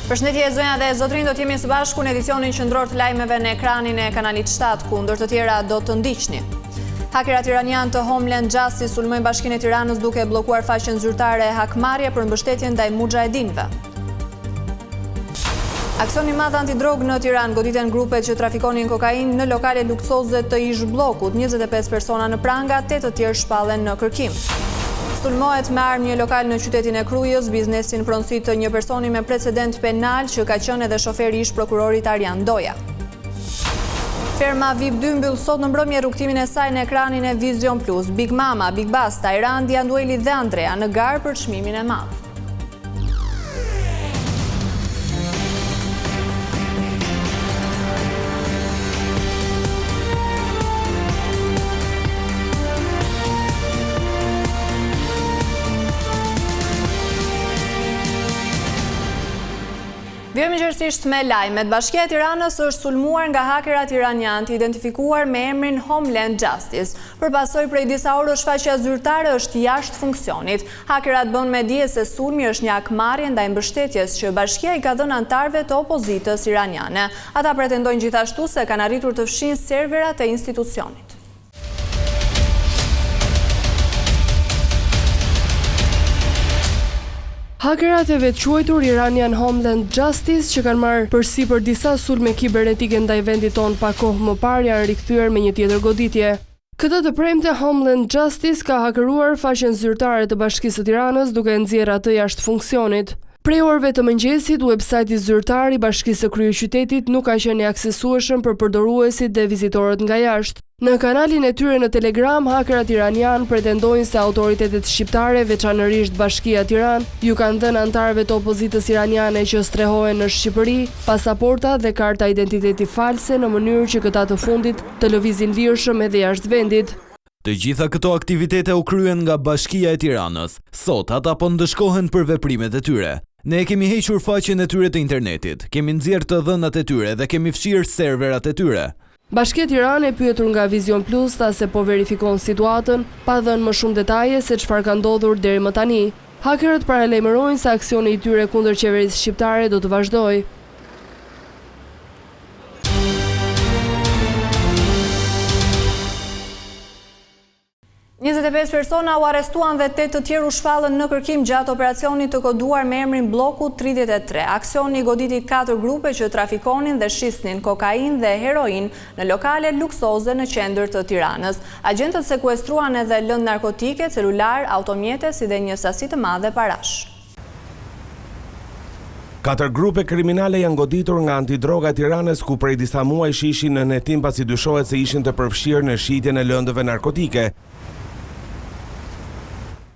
Përshëndetje zonja dhe zotrin, do të jemi së bashku në edicionin qendror të lajmeve në ekranin e kanalit 7, ku ndër të tjera do të ndiqni. Hakerat iranian të Homeland Justice sulmojnë Bashkinë e Tiranës duke bllokuar faqen zyrtare e hakmarrje për mbështetjen ndaj mujahedinëve. Aksion i madh antidrog në Tiranë, goditen grupet që trafikonin kokainë në lokale luksoze të ish bllokut, 25 persona në pranga, 8 të tjerë shpallen në kërkim. Sulmohet me armë një lokal në qytetin e Krujës, biznesin pronësi të një personi me precedent penal që ka qenë edhe shoferi ish prokurorit Arjan Doja. Ferma VIP 2 mbyll sot në mbrëmje rrugtimin e saj në ekranin e Vision Plus. Big Mama, Big Basta, Irandi, Andueli dhe Andrea në garë për çmimin e madh. Vjemi gjërësisht me lajmet. Bashkia e Tiranës është sulmuar nga hakerat iranian të identifikuar me emrin Homeland Justice. Përpasoj prej disa orësh faqja zyrtare është jashtë funksionit. Hakerat bën me dije se sulmi është një hakmarrje ndaj mbështetjes që bashkia i ka dhënë anëtarëve të opozitës iraniane. Ata pretendojnë gjithashtu se kanë arritur të fshinë serverat e institucionit. Hakerat e veçuajtur Iranian Homeland Justice që kanë marrë përsipër disa sulme kibernetike ndaj vendit tonë pa kohë më parë janë rikthyer me një tjetër goditje. Këtë të premte Homeland Justice ka hakeruar faqen zyrtare të Bashkisë së Tiranës duke nxjerrë atë jashtë funksionit. Prej orëve të mëngjesit, websajti zyrtar i Bashkisë së Kryeqytetit nuk ka qenë i aksesueshëm për përdoruesit dhe vizitorët nga jashtë. Në kanalin e tyre në Telegram, hakerat iranian pretendojnë se autoritetet shqiptare, veçanërisht Bashkia Tiranë, ju kanë dhënë anëtarëve të opozitës iraniane që strehohen në Shqipëri pasaporta dhe karta identiteti false në mënyrë që këta të fundit të lëvizin lirshëm edhe jashtë vendit. Të gjitha këto aktivitete u kryen nga Bashkia e Tiranës. Sot ata po ndëshkohen për veprimet e tyre. Ne kemi hequr faqen e tyre të internetit, kemi nxjerrë të dhënat e tyre dhe kemi fshirë serverat e tyre. Bashkia e Tiranës e pyetur nga Vision Plus ta se po verifikon situatën, pa dhënë më shumë detaje se çfarë ka ndodhur deri më tani. Hakerët paralajmërojnë se aksioni i tyre kundër qeverisë shqiptare do të vazhdojë. 25 persona u arrestuan dhe 8 të tjerë u shpallën në kërkim gjatë operacionit të koduar me emrin Bloku 33. Aksioni goditi 4 grupe që trafikonin dhe shisnin kokainë dhe heroin në lokale luksoze në qendër të Tiranës. Agjentët sekuestruan edhe lëndë narkotike, celular, automjete si dhe një sasi të madhe parash. 4 grupe kriminale janë goditur nga antidroga Tiranës ku prej disa muaj ishin në hetim pasi dyshohet se ishin të përfshirë në shitjen e lëndëve narkotike.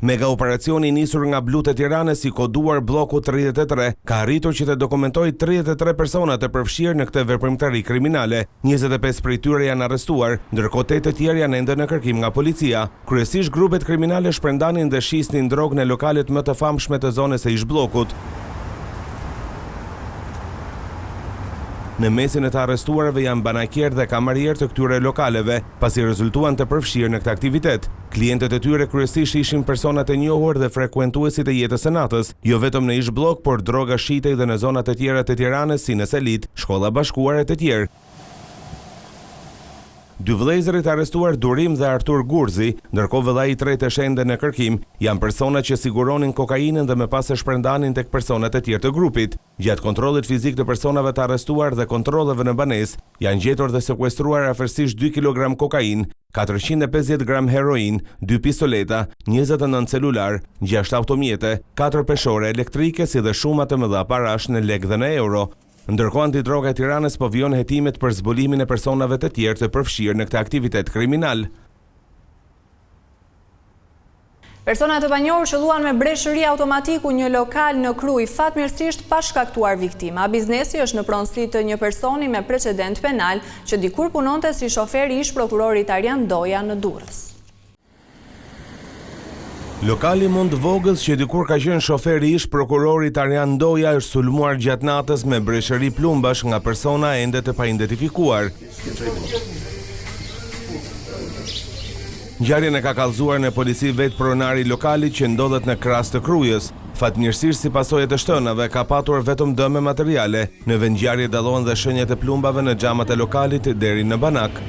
Mega operacioni nisur nga Blut e Tiranës i koduar Bloku 33 ka arritur që të dokumentojë 33 persona të përfshirë në këtë veprimtari kriminale. 25 prej tyre janë arrestuar, ndërkohë 8 të tjerë janë ende në kërkim nga policia. Kryesisht grupet kriminale shpërndanin dhe shisnin drogë në lokalet më të famshme të zonës së ish bllokut. Në mesin e të arrestuarve janë banakjer dhe kamarier të këtyre lokaleve, pasi rezultuan të përfshirë në këtë aktivitet. Klientët e tyre kryesisht ishin personat e njohur dhe frekuentuesit e jetës së natës, jo vetëm në ish blok, por droga shitej dhe në zonat e tjera të Tiranës si në Selit, Shkolla Bashkuar e të tjerë. 2 vëllezërit arrestuar Durim dhe Artur Gurzi, ndërkohë vëllai i tretë është ende në kërkim, janë persona që siguronin kokainën dhe më pas e shpërndanin tek personat e tjerë të grupit. Gjatë kontrollit fizik të personave të arrestuar dhe kontrolleve në banesë, janë gjetur dhe sekuestruar afërsisht 2 kg kokainë, 450 gram heroin, 2 pistoleta, 29 celular, 6 automjete, 4 peshore elektrike si dhe shuma të mëdha parash në lekë dhe në euro. Ndërkohë antidroga e Tiranës po vijon hetimet për zbulimin e personave të tjerë të përfshirë në këtë aktivitet kriminal. Persona të panjohur qelluan me breshëri automatiku një lokal në Krujë, fatmirësisht pa shkaktuar viktima. Biznesi është në pronësi të një personi me precedent penal që dikur punonte si shofer ish prokurorit Arjan Doja në Durrës. Lokali Mund Vogëls që dikur ka qenë shoferi ish prokurorit Arjan Doja është sulmuar gjatë natës me breshëri plumbash nga persona ende të paidentifikuar. Ngjarjen e ka kallëzuar në polisi vetë pronari i lokalit që ndodhet në Krahas të Krujës. Fatmirësisht si pasojë të shtënave ka patur vetëm dëme materiale, në vendngjarje dallohen dhe shenjat e plumbave në xhamat e lokalit deri në banak.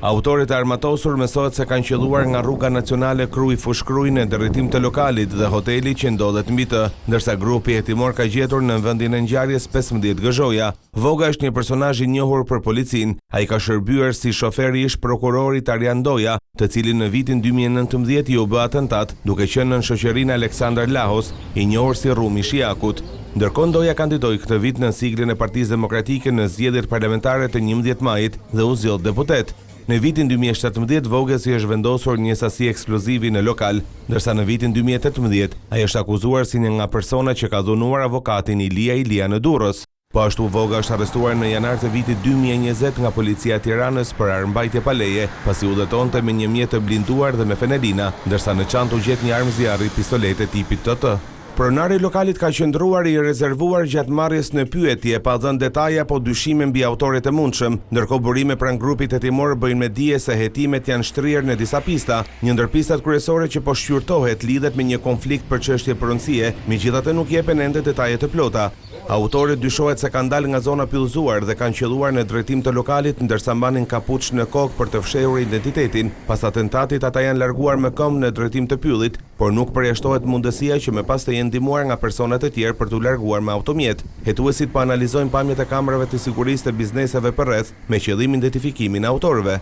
Autorit e armatosur mësohet se kanë qelluar nga rruga nacionale Krujë Fushkruj në drejtim të lokalit dhe hoteli që ndodhet mbi të, ndërsa grupi hetimor ka gjetur në vendin e ngjarjes 15 gëzhoja. Voga është një personazh i njohur për policinë. Ai ka shërbyer si shofer i ish prokurorit Arjan Doja, të cilin në vitin 2019 i u bë atentat, duke qenë në shoqërinë Aleksandar Lahos, i njohur si Rumi Shiakut. Ndërkohë Doja kandidoi këtë vit në siglin e Partisë Demokratike në zgjedhjet parlamentare të 11 majit dhe u zgjodh deputet. Në vitin 2017, Vogesi është vendosur një sasi eksplozivi në lokal, ndërsa në vitin 2018, ai është akuzuar si një nga persona që ka dhunuar avokatin Ilia në Durrës. Po ashtu Voga është arrestuar në janar të vitit 2020 nga policia e Tiranës për armbajtje pa leje, pasi udhëtonte me një mjet të blinduar dhe me fenelina, ndërsa në çantë u gjet një armë zjarri, pistolete tipit TT. Pronari i lokalit ka qëndruar i rezervuar gjatë marrjes në pyetje, pa dhënë detaje apo dyshime mbi autorit e mundshëm, ndërkohë burime pranë grupit hetimor bëjnë me dije se hetimet janë shtrirë në disa pista. Një ndër pistat kryesore që po shqyrtohet lidhet me një konflikt për çështje pronësie, megjithatë nuk jepen ende detaje të plota. Autorit dyshohet se kanë dalë nga zona pyllëzuar dhe kanë qelluar në drejtim të lokalit, ndërsa mbanin kapuç në kokë për të fshehur identitetin. Pas atentatit ata janë larguar me këmbë në drejtim të pyllit, por nuk përjashtohet mundësia që më pas të jenë ndihmuar nga persona të tjerë për t'u larguar me automjet. Hetuesit po analizojnë pamjet e kamerave të sigurisë të bizneseve përreth me qëllim identifikimin e autorëve.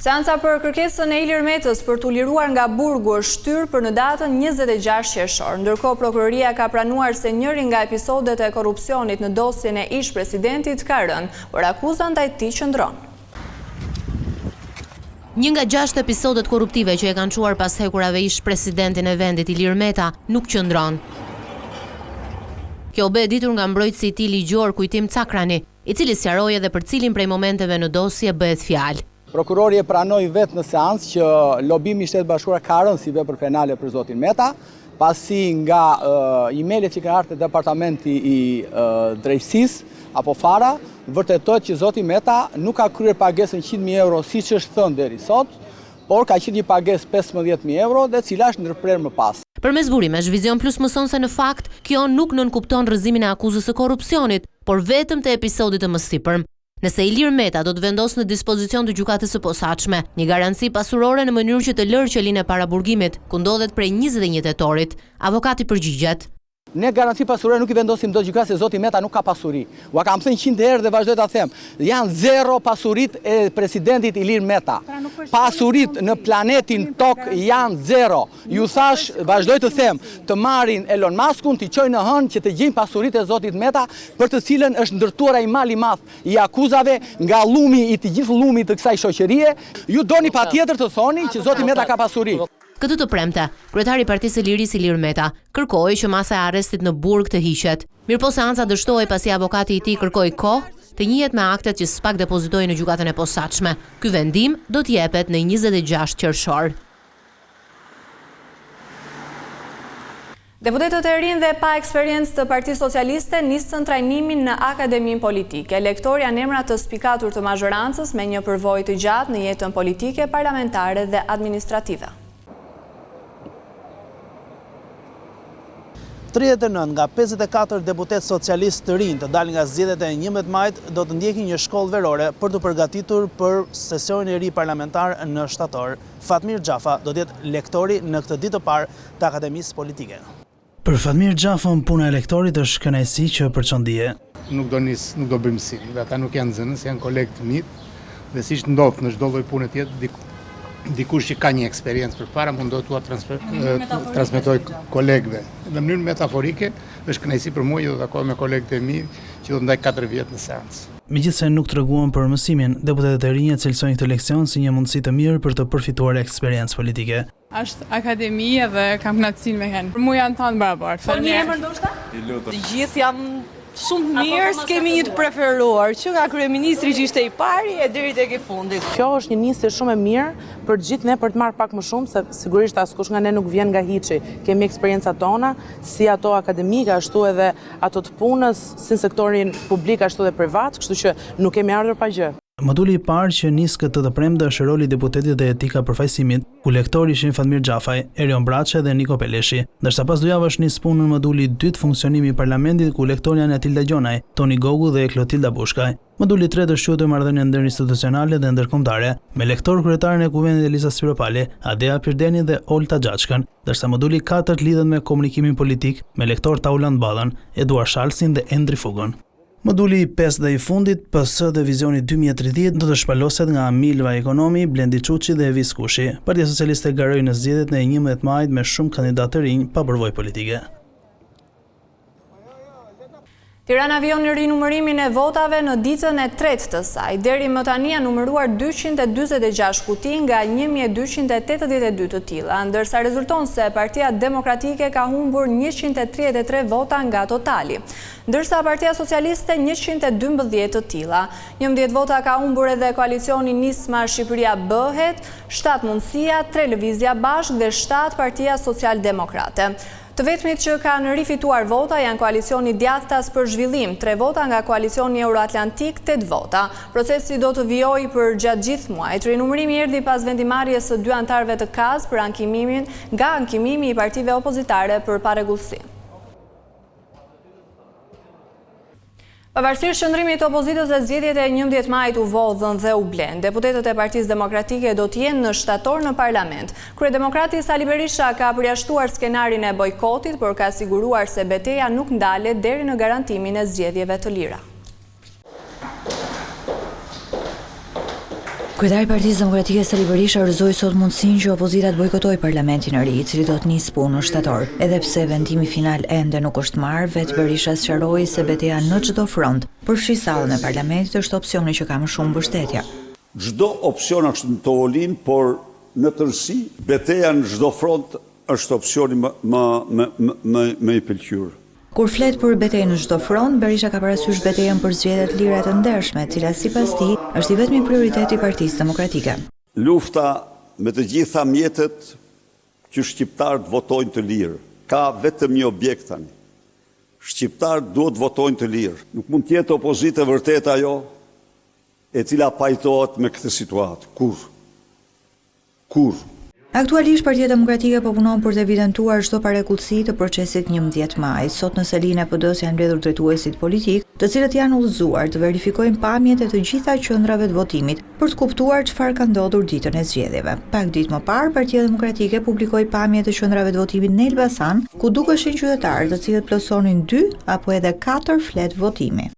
Seanca për kërkesën e Ilir Metës për t'u liruar nga burgu është shtyr për në datën 26 qershor. Ndërkohë prokuroria ka pranuar se njëri nga episodet e korrupsionit në dosjen e ish-presidentit ka rënë, por akuza ndaj tij qëndron. Një nga 6 episodet korruptive që e kanë çuar pas hekurave ish-presidentin e vendit Ilir Meta nuk qëndron. Kjo bë ditur nga mbrojtësi i tij ligjor Kujtim Cakrani, i cili sqaroi edhe për cilin prej momenteve në dosje bëhet fjalë. Prokurori e pranoi vetë në seancë që lobimi i Shtetit Bashkuar ka rënë si vepër penale për zotin Meta, pasi nga emailët që kanë ardhur te departamenti i drejtësisë apo fara, vërtetohet që zoti Meta nuk ka kryer pagesën 100.000 euro siç është thënë deri sot, por ka qenë një pagesë 15.000 euro dhe cila është ndërprerë më pas. Përmes burimesh, Vizion Plus mëson se në fakt kjo nuk nënkupton rrëzimin e akuzës së korrupsionit, por vetëm të episodit të mësipërm. Nëse Ilir Meta do të vendosë në dispozicion të gjykatës së posaçme një garanci pasurore në mënyrë që të lërë qelinë e paraburgimit, ku ndodhet prej 21 tetorit, avokati përgjigjet. Ne garanci pasurore nuk i vendosim do gjykatës se zoti Meta nuk ka pasuri. Ua kam thënë 100 herë dhe vazhdoj ta them. Janë zero pasurit e presidentit Ilir Meta. Pasurit në planetin Tok janë zero. Ju thash, vazhdoj të them, të marrin Elon Muskun, t'i çojnë në hënë që të gjejnë pasurit e zotit Meta, për të cilën është ndërtuar ai mal i madh i akuzave nga llumi i të gjithë llumit të kësaj shoqërie. Ju doni patjetër të thoni që zoti Meta ka pasuri. Këtë të premte, kryetari i Partisë së Lirisë Ilir Meta kërkoi që masa e arrestit në burg të hiqet. Mirëpo seanca dështoi pasi avokati i tij kërkoi kohë të njihet me aktet që SPAK depozitoi në gjykatën e posaçme. Ky vendim do të jepet në 26 qershor. Deputetët e rinj dhe pa eksperiencë të Partisë Socialiste nisën trajnimin në Akademinë Politike. Lektorë janë emra të spikatur të mazhorancës me një përvojë të gjatë në jetën politike, parlamentare dhe administrative. 39 nga 54 deputet socialist të rinj të dalin nga zgjedhjet e 11 majit do të ndjekin një shkollë verore për të përgatitur për sesionin e ri parlamentar në shtator. Fatmir Xhafa do të jetë lektori në këtë ditë të parë të Akademisë Politike. Për Fatmir Xhafën, puna e lektorit është kënaqësi që përçondije. Nuk do bëjmë mësim, dhe ata nuk janë zënës, janë kolegë të mirë, dhe siç ndodh në çdo lloj pune tjetër, dikush që ka një eksperiencë përpara mundohet t'ua transmetoj kolegëve. Në mënyrë metaforike, është kënaqësi për mua që do të takoj me kolegët e mi që do të ndaj 4 vjet në seancë. Megjithse nuk treguan për mësimin, deputetët e rinj cilësojnë këtë leksion si një mundësi të mirë për të përfituar eksperiencë politike. Është akademi dhe kam kënaqësinë me hen. Për mua janë të barabartë. Po një emër ndoshta? Të gjithë janë shumë mirë, s'kemi një të preferuar, që nga kryeministri që ishte i pari e deri tek i fundit. Kjo është një nisje shumë e mirë për gjithë ne për të marrë pak më shumë, se sigurisht askush nga ne nuk vjen nga hiçi. Kemi eksperiencat tona, si ato akademike, ashtu edhe ato të punës, si në sektorin publik, ashtu edhe privat, kështu që nuk kemi ardhur pa gjë. Moduli I parë që nis këtë të premte është roli I deputetit dhe etika përfaqësimit, ku lektorë ishin Fatmir Xhafaj, Erion Braçe dhe Niko Peleshi, ndërsa pas 2 javësh nis punën moduli I dytë funksionimi I parlamentit ku lektorë janë Atilda Gjonaj, Toni Gogu dhe Klotilda Bushkaj. Moduli I tretë është quajtur marrëdhënie ndërinstitucionale dhe ndërkombëtare, me lektor kryetaren e Kuvendit Elisa Spiropali, Adea Pirdeni dhe Olta Xhaçkën, ndërsa moduli I katërt lidhet me komunikimin politik, me lektor Tauland Ballën, Eduard Shalsin dhe Endri Fugon. Moduli I 5 dhe I fundit, PS dhe Vizioni 2030 do të shpaloset nga Milva Ekonomi, Blendi Çuçi dhe Evis Kushi. Partia Socialiste garoi në zgjedhjet në 11 majit me shumë kandidatë të rinj pa përvojë politike. Tirana vion në rinumërimin e votave në ditën e tretë të saj. Deri më tani janë numëruar 246 kuti nga 1282 të tilla, ndërsa rezulton se Partia Demokratike ka humbur 133 vota nga totali, ndërsa Partia Socialiste 112 të tilla. 11 vota ka humbur edhe koalicioni Nisma Shqipëria Bëhet, 7 Mundësia, 3 Lëvizja Bashk dhe 7 Partia Social-Demokrate. Të vetmit që kanë rifituar vota janë koalicioni Djathtas për zhvillim, 3 vota nga koalicioni Euroatlantik, 8 vota. Procesi do të vijojë për gjatë gjithë muajit. Rinumërimi erdhi pas vendimarrjes së 2 antarëve të KAZ për nga ankimimi I partive opozitare për parregullsi. Pavarësisht qëndrimit të opozitës e zgjedhjet e 11 majit u vodhën dhe u blen, deputetët e Partisë Demokratike do të jenë në shtator në parlament. Kryedemokrati Sali Berisha ka përjashtuar skenarin e bojkotit, por ka siguruar se betejë nuk ndalet deri në garantimin e zgjedhjeve të lira. Kryetari I Partisë Demokratike Sali Berisha rrëzoi sot mundësinë që opozita të bojkotojë parlamentin e ri, I cili do të nisë punë në shtator. Edhe pse vendimi final ende nuk është marrë, vetë Berisha sqaroi se betejë në çdo front për fshisallën e parlamentit është opsioni që ka më shumë mbështetje. Çdo opsion është në tavolinë, por në tërësi betejë në çdo front është opsioni më I pëlqyer. Kur flet për betejën në çdo front, Berisha ka parasysh betejën për zgjedhjet lira të ndershme, e cila sipas tij është I vetmi prioritet I Partisë Demokratike. Lufta me të gjitha mjetet që shqiptarët votojnë të lirë. Ka vetëm një objekt tani. Shqiptarët duhet votojnë të lirë. Nuk mund të jetë opozitë vërtet ajo e cila pajtohet me këtë situatë. Kur? Aktualisht Partia Demokratike po punon për të evidentuar çdo parregullsi të procesit 11 maj. Sot në selinë e PD-s janë mbledhur drejtuesit politik, të cilët janë udhëzuar të verifikojnë pamjet e të gjitha qendrave të votimit për të kuptuar çfarë ka ndodhur ditën e zgjedhjeve. Pak ditë më parë, Partia Demokratike publikoi pamjet e qendrave të votimit në Elbasan, ku dukeshin qytetarë të cilët plotësonin 2 apo edhe 4 flet votimi.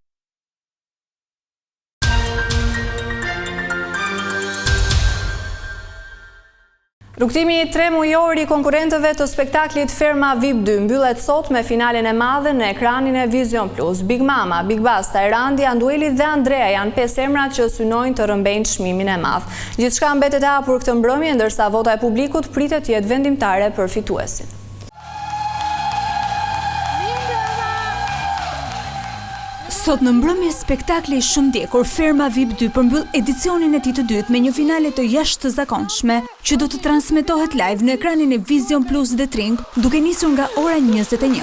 Rrugtimi 3 mujor I konkurrentëve të spektaklit Ferma VIP 2 mbyllet sot me finalen e madhe në ekranin e Vision Plus. Big Mama, Big Basta, Erandi, Andueli dhe Andrea janë 5 emrat që synojnë të rëmbejnë çmimin e madh. Gjithçka mbetet e hapur këtë mbrëmje, ndërsa vota e publikut pritet të jetë vendimtare për fituesin. Sot në mbrëmje spektakli I shumë ndjekur Ferma VIP 2 përmbyll edicionin e tij të dytë me një finale të jashtëzakonshme që do të transmetohet live në ekranin e Vision Plus dhe Tring, duke nisur nga ora 21.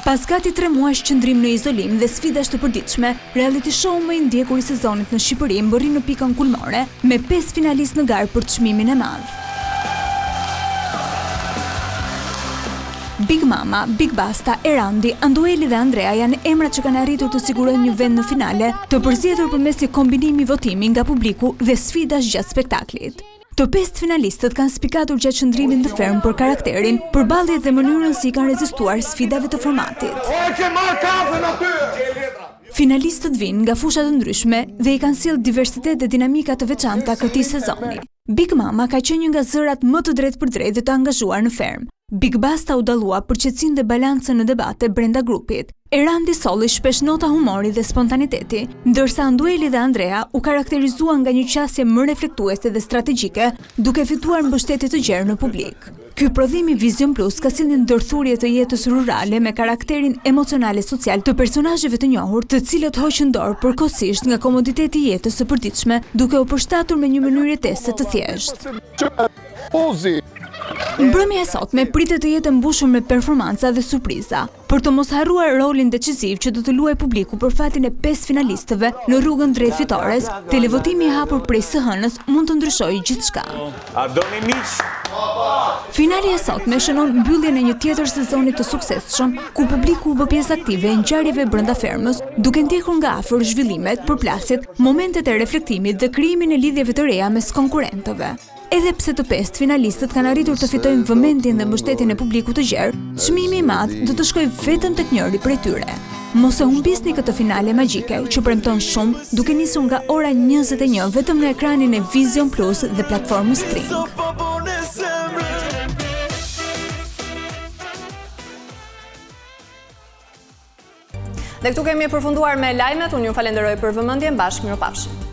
Pas gati 3 muajsh qëndrim në izolim dhe sfidash të përditshme, reality show më I ndjekur I sezonit në Shqipëri mbërri në pikën kulmore me 5 finalistë në garë për çmimin e madh. Big Mama, Big Basta, Erandi, Andueli dhe Andrea janë emrat që kanë arritur të sigurojnë një vend në finale, të përzgjedhur përmes një kombinimi votimi nga publiku dhe sfidash gjatë spektaklit. Të 5 finalistët kanë spikatur gjatë qëndrimit të ferm për karakterin, përballjet dhe mënyrën si kanë rezistuar sfidave të formatit. Finalistët vinë nga fusha të ndryshme dhe I kanë sjellë diversitet dhe dinamika të veçanta këtij sezoni. Big Mama ka qenë një nga zërat më të drejtë për drejtë dhe të angazhuar në ferm. Big Basta u dallua për qetësinë dhe balancën në debate brenda grupit. Erandi solli shpesh nota humori dhe spontaniteti, ndërsa Andueli dhe Andrea u karakterizuan nga një qasje më reflektuese dhe strategjike, duke fituar mbështetje të gjerë në publik. Ky prodhim I Vision Plus ka sjellë ndërthurje të jetës rurale me karakterin emocional e social të personazheve të njohur, të cilët hoqën dorë përkohësisht nga komoditeti I jetës së përditshme, duke u përshtatur me një mënyrë jetese të thjeshtë. Mbrëmja e sotme pritet të jetë mbushur me performanca dhe surpriza. Për të mos harruar rolin decisiv që do të luajë publiku për fatin e 5 finalistëve në rrugën drejt fitores, televotimi i hapur prej së hënës mund të ndryshojë gjithçka. A doni miq? Finali e sotme shënon mbylljen e një tjetër sezoni të suksesshëm, ku publiku u bë pjesë aktive e ngjarjeve brenda fermës, duke ndjekur nga afër zhvillimet, përplasjet, momentet e reflektimit dhe krijimin e lidhjeve të reja mes konkurrentëve. Edhe pse të 5 finalistët kanë arritur të fitojnë vëmendjen dhe mbështetjen e publikut të gjerë, çmimi i madh do të shkojë vetëm tek njëri prej tyre. Mos e humbisni këtë finale magjike që premton shumë, duke nisur nga ora 21 vetëm në ekranin e Vision Plus dhe platformës Stream. Dhe këtu kemi përfunduar me lajmet, unë ju falenderoj për vëmendjen, bashkë mirupafshim.